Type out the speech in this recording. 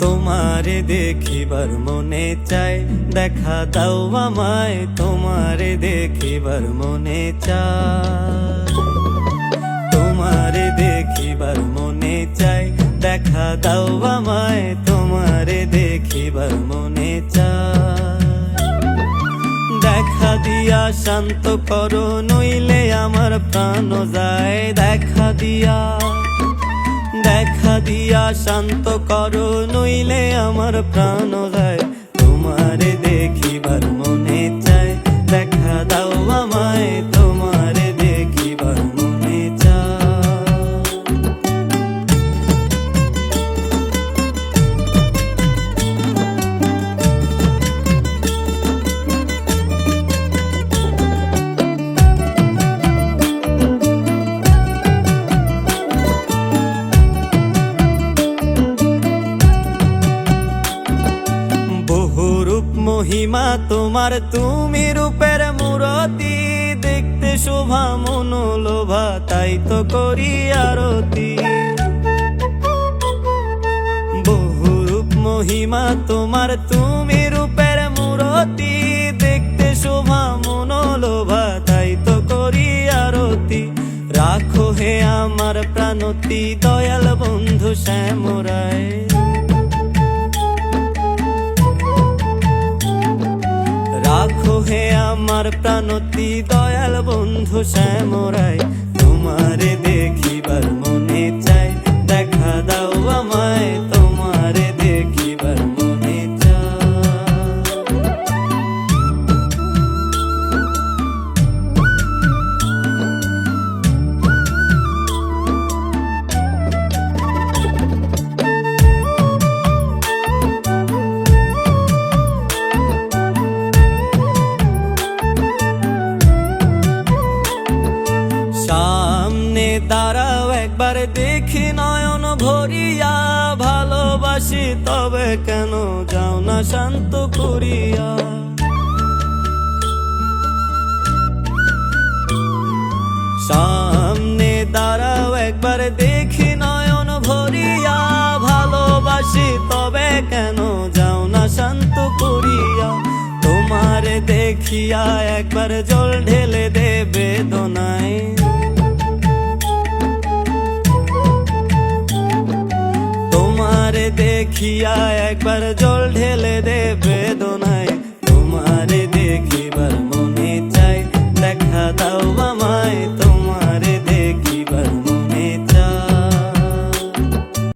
তোমারে দেখিবার মনে চায়, দেখা দাও আমায়, তোমারে দেখিবার মনে চায়। তোমারে দেখিবার মনে চায়, দেখা দাও আমায়, তোমারে দেখিবার মনে চায়। দেখা দিয়া শান্ত করো, নইলে আমার প্রাণ যায়। দেখা দিয়া শান্ত করো, নইলে আমার প্রাণ যায়। তোমারে দেখিবার মনে চায়, দেখা দাও আমায়, তোমারে দেখিবার মনে চায়। মহিমা তোমার, তুমি রূপের মূরতি, দেখতে শোভা মনোলোভা, তাই তো করি আরতি। বহুরূপ মহিমা তোমার, তুমি রূপের মূরতি, দেখতে শোভা মনোলোভা, তাই তো করি আরতি। রাখো হে আমার প্রাণতি, দয়াল বন্ধু শ্যামরায়। রাখো হে আমার প্রাণতি, দয়াল বন্ধু শ্যামরায়। তোমারে দেখিবার মনে চায়, দেখা দাও আমায়, তোমারে দেখিবার মনে চায়। সামনে দাঁড়াও একবার, দেখি নয়ন ভরিয়া, ভালোবাসি তবে কেন যাও না শান্ত করিয়া। সামনে দাঁড়াও একবার, দেখি নয়ন ভরিয়া, ভালোবাসি তবে কেন যাও না শান্ত করিয়া। তোমারে দেখিয়া একবার জল ঢেলে দে বেদনায়। তোমারে দেখিয়া একবার জল ঢেলে দে বেদনায়।